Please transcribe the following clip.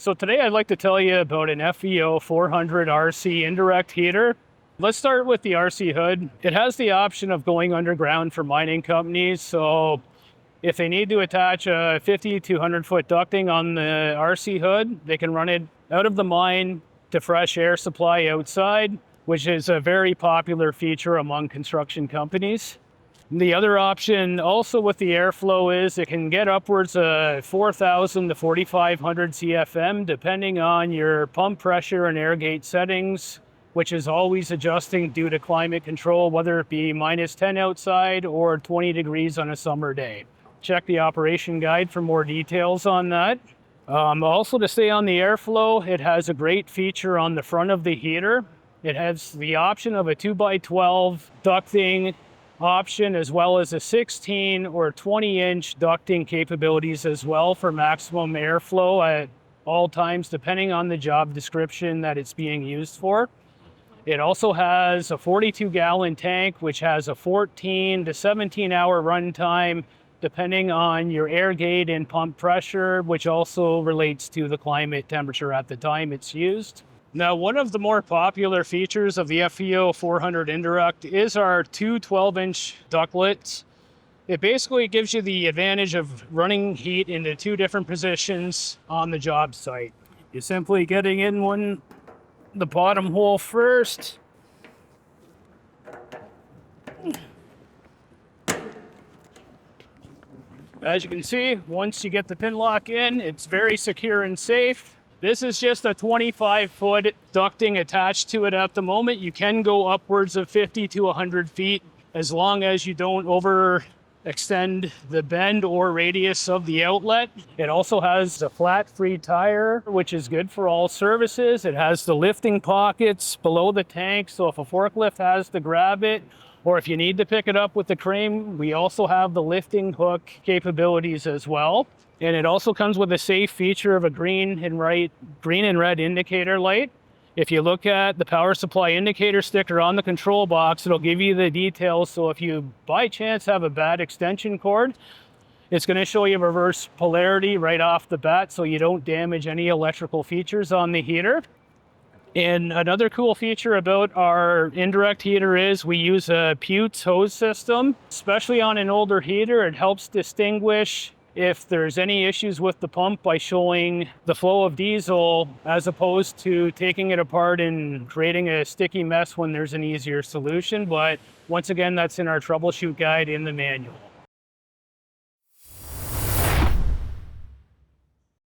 So today I'd like to tell you about an FVO 400 RC indirect heater. Let's start with the RC hood. It has the option of going underground for mining companies. So if they need to attach a 50 to 100 foot ducting on the RC hood, they can run it out of the mine to fresh air supply outside, which is a very popular feature among construction companies. The other option also with the airflow is it can get upwards of 4,000 to 4,500 CFM depending on your pump pressure and air gate settings, which is always adjusting due to climate control, whether it be -10 outside or 20 degrees on a summer day. Check the operation guide for more details on that. Also to stay on the airflow, it has a great feature on the front of the heater. It has the option of a 2x12 ducting option, as well as a 16 or 20-inch ducting capabilities as well for maximum airflow at all times, depending on the job description that it's being used for. It also has a 42-gallon tank, which has a 14 to 17-hour runtime, depending on your air gate and pump pressure, which also relates to the climate temperature at the time it's used. Now, one of the more popular features of the FVO 400 Indirect is our two 12-inch ductlets. It basically gives you the advantage of running heat into two different positions on the job site. You're simply getting in the bottom hole first. As you can see, once you get the pin lock in, it's very secure and safe. This is just a 25-foot ducting attached to it at the moment. You can go upwards of 50 to 100 feet as long as you don't overextend the bend or radius of the outlet. It also has a flat free tire, which is good for all services. It has the lifting pockets below the tank, so if a forklift has to grab it, or if you need to pick it up with the crane, we also have the lifting hook capabilities as well. And it also comes with a safe feature of a green and red indicator light. If you look at the power supply indicator sticker on the control box, it'll give you the details. So if you by chance have a bad extension cord, it's going to show you reverse polarity right off the bat so you don't damage any electrical features on the heater. And another cool feature about our indirect heater is we use a Putes hose system. Especially on an older heater, it helps distinguish if there's any issues with the pump by showing the flow of diesel as opposed to taking it apart and creating a sticky mess when there's an easier solution. But once again, that's in our troubleshoot guide in the manual.